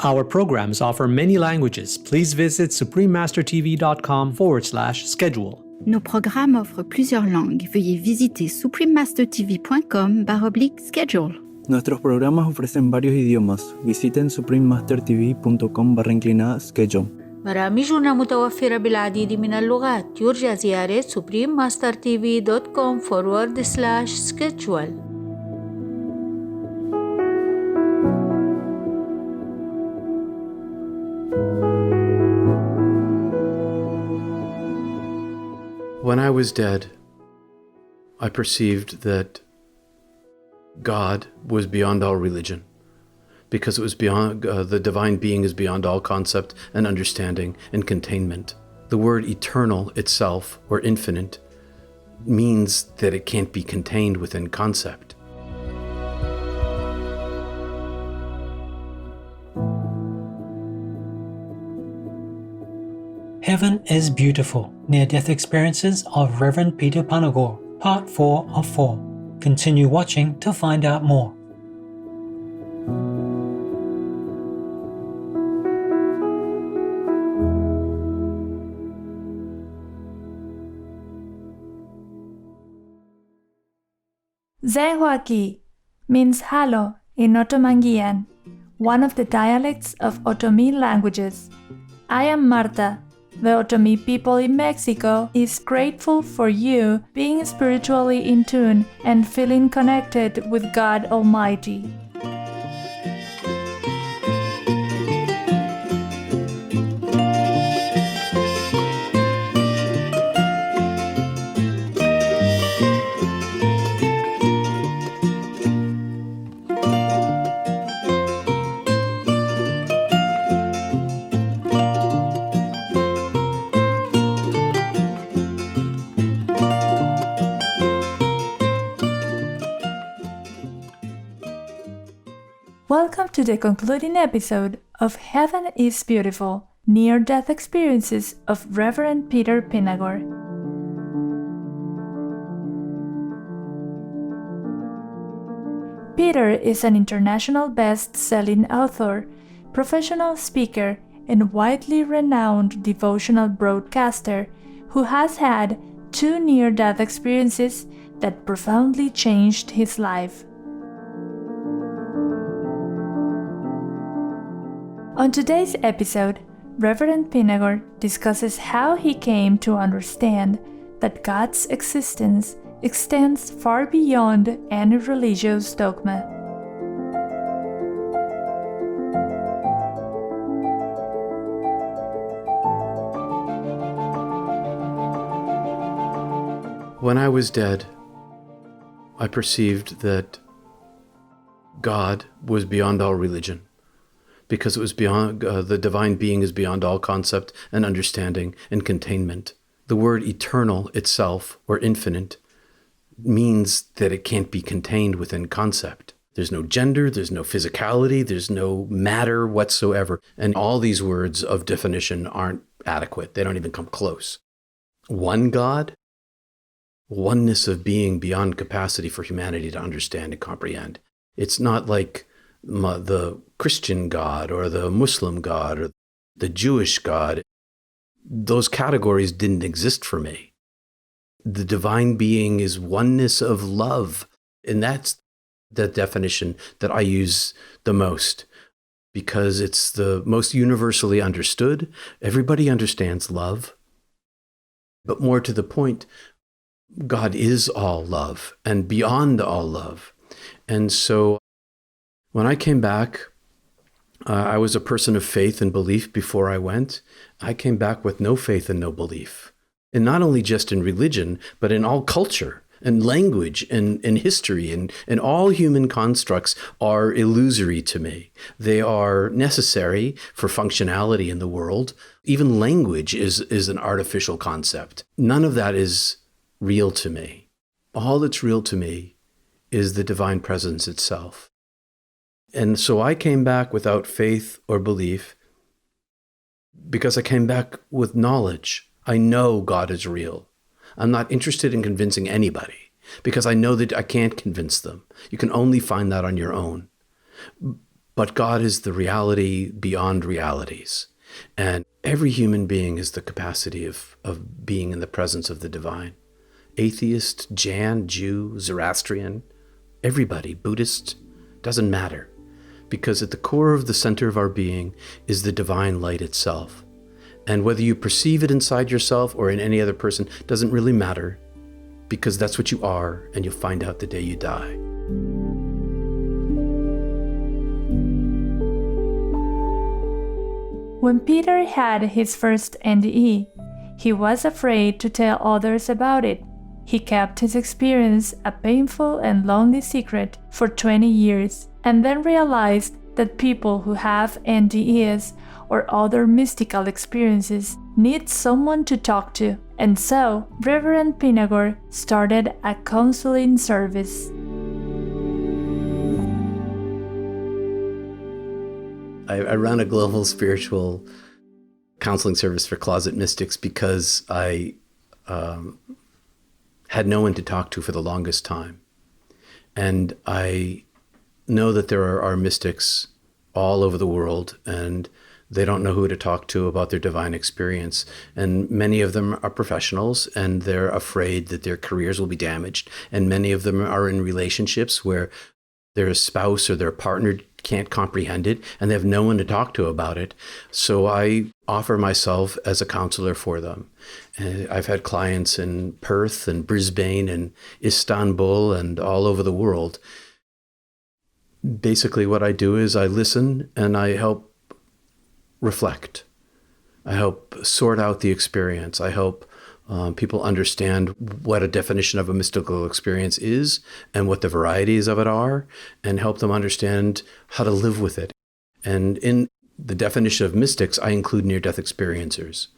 Our programs offer many languages. Please visit suprememastertv.com/schedule. Nos programmes offrent plusieurs langues. Veuillez visiter suprememastertv.com/schedule. Nuestros programas ofrecen varios idiomas. Visiten suprememastertv.com/schedule. برامجنا متوفرة بالعديد من اللغات. يرجى زيارة suprememastertv.com/schedule. When I was dead, I perceived that God was beyond all religion, because it was beyond, the divine being is beyond all concept and understanding and containment. The word eternal itself, or infinite, means that it can't be contained within concept. Heaven is Beautiful, Near-Death Experiences of Reverend Peter Panagore, Part 4 of 4. Continue watching to find out more. Zehwaki means halo in Otomanguean, one of the dialects of Otomi languages. I am Marta. The Otomi people in Mexico is grateful for you being spiritually in tune and feeling connected with God Almighty. Welcome to the concluding episode of Heaven is Beautiful, Near-Death Experiences of Reverend Peter Panagore. Peter is an international best-selling author, professional speaker, and widely renowned devotional broadcaster who has had 2 near-death experiences that profoundly changed his life. On today's episode, Reverend Panagore discusses how he came to understand that God's existence extends far beyond any religious dogma. When I was dead, I perceived that God was beyond all religion, because it was beyond, the divine being is beyond all concept and understanding and containment. The word eternal itself, or infinite, means that it can't be contained within concept. There's no gender, there's no physicality, there's no matter whatsoever. And all these words of definition aren't adequate. They don't even come close. One God, oneness of being beyond capacity for humanity to understand and comprehend. It's not like the Christian God or the Muslim God or the Jewish God. Those categories didn't exist for me. The divine being is oneness of love. And that's the definition that I use the most, because it's the most universally understood. Everybody understands love. But more to the point, God is all love and beyond all love. And so when I came back, I was a person of faith and belief before I went. I came back with no faith and no belief. And not only just in religion, but in all culture and language and history and all human constructs are illusory to me. They are necessary for functionality in the world. Even language is an artificial concept. None of that is real to me. All that's real to me is the divine presence itself. And so I came back without faith or belief because I came back with knowledge. I know God is real. I'm not interested in convincing anybody because I know that I can't convince them. You can only find that on your own. But God is the reality beyond realities. And every human being has the capacity of being in the presence of the divine. Atheist, Jan, Jew, Zoroastrian, everybody, Buddhist, doesn't matter. Because at the core of the center of our being is the divine light itself. And whether you perceive it inside yourself or in any other person doesn't really matter, because that's what you are, and you'll find out the day you die. When Peter had his first NDE, he was afraid to tell others about it. He kept his experience a painful and lonely secret for 20 years, and then realized that people who have NDEs or other mystical experiences need someone to talk to. And so, Reverend Panagore started a counseling service. I run a global spiritual counseling service for closet mystics because I had no one to talk to for the longest time. And I know that there are mystics all over the world, and they don't know who to talk to about their divine experience. And many of them are professionals, and they're afraid that their careers will be damaged. And many of them are in relationships where their spouse or their partner can't comprehend it, and they have no one to talk to about it. So I offer myself as a counselor for them. And I've had clients in Perth and Brisbane and Istanbul and all over the world. Basically what I do is I listen and I help reflect. I help sort out the experience. I help people understand what a definition of a mystical experience is and what the varieties of it are, and help them understand how to live with it. And in the definition of mystics, I include near-death experiencers.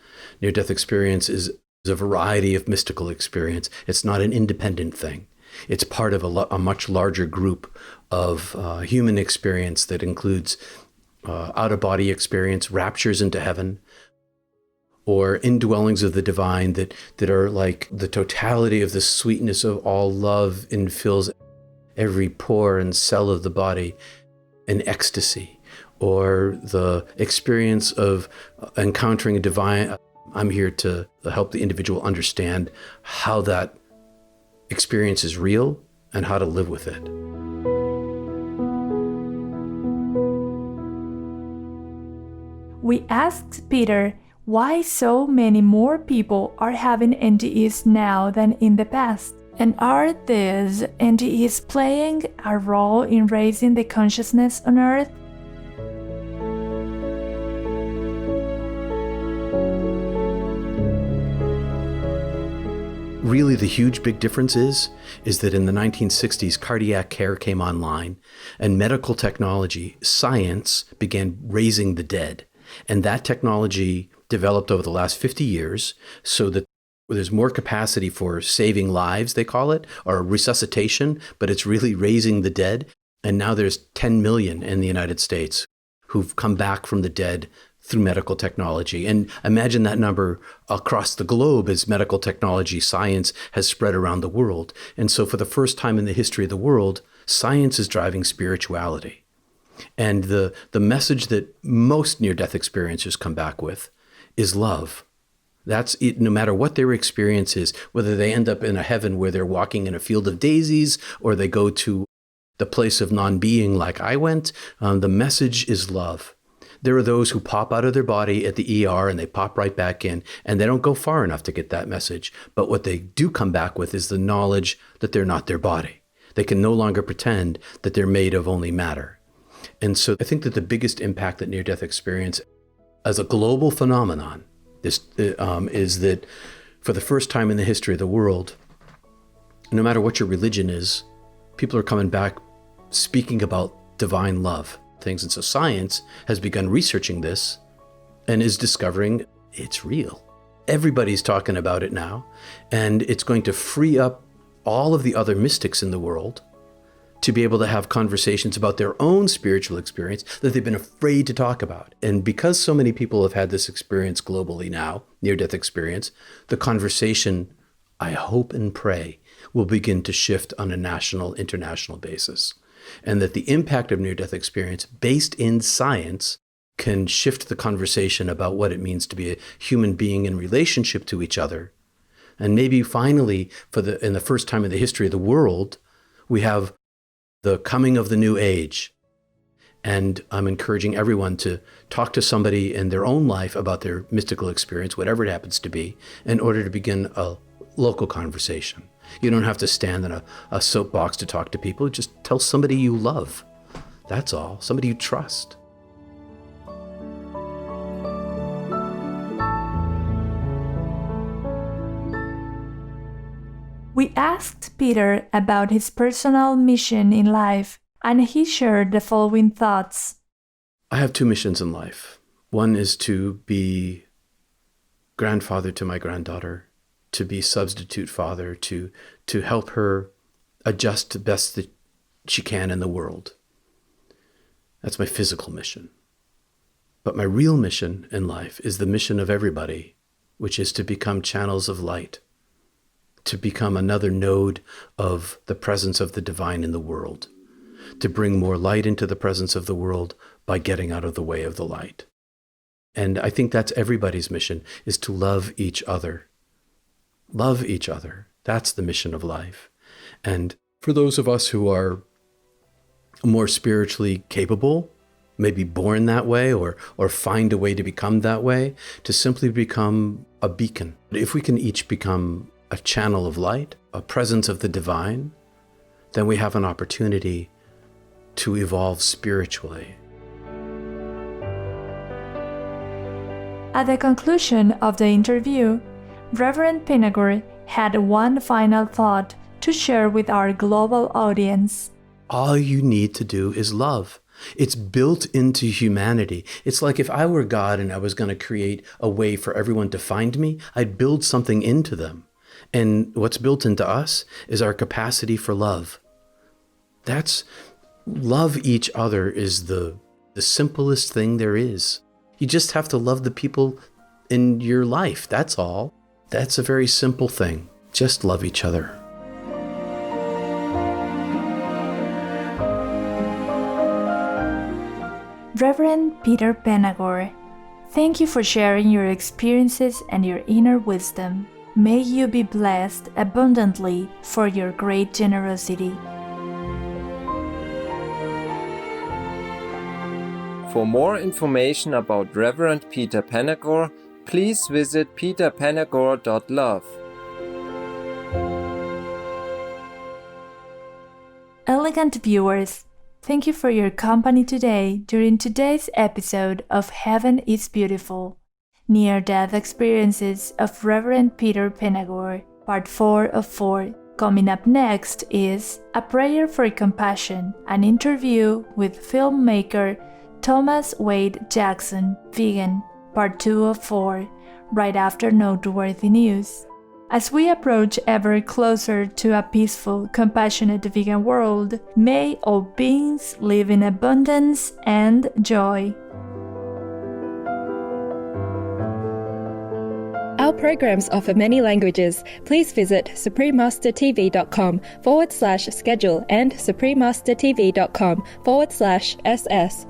Near-death experience is a variety of mystical experience. It's not an independent thing. It's part of a much larger group of human experience that includes out-of-body experience, raptures into heaven, or indwellings of the divine that are like the totality of the sweetness of all love infills every pore and cell of the body in ecstasy, or the experience of encountering a divine. I'm here to help the individual understand how that experience is real and how to live with it. We asked Peter why so many more people are having NDEs now than in the past. And are these NDEs playing a role in raising the consciousness on Earth? Really, the huge big difference is that in the 1960s, cardiac care came online, and medical technology, science, began raising the dead. And that technology developed over the last 50 years so that there's more capacity for saving lives, they call it, or resuscitation, but it's really raising the dead. And now there's 10 million in the United States who've come back from the dead through medical technology. And imagine that number across the globe as medical technology, science has spread around the world. And so for the first time in the history of the world, science is driving spirituality. And the message that most near-death experiencers come back with is love. That's it, no matter what their experience is, whether they end up in a heaven where they're walking in a field of daisies, or they go to the place of non-being like I went, the message is love. There are those who pop out of their body at the ER and they pop right back in, and they don't go far enough to get that message. But what they do come back with is the knowledge that they're not their body. They can no longer pretend that they're made of only matter. And so I think that the biggest impact that near-death experience as a global phenomenon is that for the first time in the history of the world, no matter what your religion is, people are coming back speaking about divine love things. And so science has begun researching this and is discovering it's real. Everybody's talking about it now, and it's going to free up all of the other mystics in the world to be able to have conversations about their own spiritual experience that they've been afraid to talk about. And because so many people have had this experience globally now, near-death experience, the conversation, I hope and pray, will begin to shift on a national, international basis. and that the impact of near-death experience based in science can shift the conversation about what it means to be a human being in relationship to each other. And maybe finally, in the first time in the history of the world, we have the coming of the new age. And I'm encouraging everyone to talk to somebody in their own life about their mystical experience, whatever it happens to be, in order to begin a local conversation. You don't have to stand in a soapbox to talk to people. Just tell somebody you love. That's all. Somebody you trust. We asked Peter about his personal mission in life, and he shared the following thoughts. I have two missions in life. One is to be grandfather to my granddaughter, to be substitute father, to help her adjust the best that she can in the world. That's my physical mission. But my real mission in life is the mission of everybody, which is to become channels of light, to become another node of the presence of the divine in the world, to bring more light into the presence of the world by getting out of the way of the light. And I think that's everybody's mission, is to love each other. Love each other. That's the mission of life. And for those of us who are more spiritually capable, maybe born that way or find a way to become that way, to simply become a beacon. If we can each become a channel of light, a presence of the divine, then we have an opportunity to evolve spiritually. At the conclusion of the interview, Reverend Panagore had one final thought to share with our global audience. All you need to do is love. It's built into humanity. It's like if I were God and I was going to create a way for everyone to find me, I'd build something into them. And what's built into us is our capacity for love. Love each other is the simplest thing there is. You just have to love the people in your life. That's all. That's a very simple thing. Just love each other. Reverend Peter Panagore, thank you for sharing your experiences and your inner wisdom. May you be blessed abundantly for your great generosity. For more information about Reverend Peter Panagore, please visit peterpanagore.love. Elegant viewers, thank you for your company today during today's episode of Heaven is Beautiful, Near-Death Experiences of Reverend Peter Panagore, Part 4 of 4. Coming up next is A Prayer for Compassion, an interview with filmmaker Thomas Wade Jackson, vegan, Part 2 of 4, right after Noteworthy News. As we approach ever closer to a peaceful, compassionate vegan world, may all beings live in abundance and joy. Our programs offer many languages. Please visit suprememastertv.com/schedule and suprememastertv.com/ss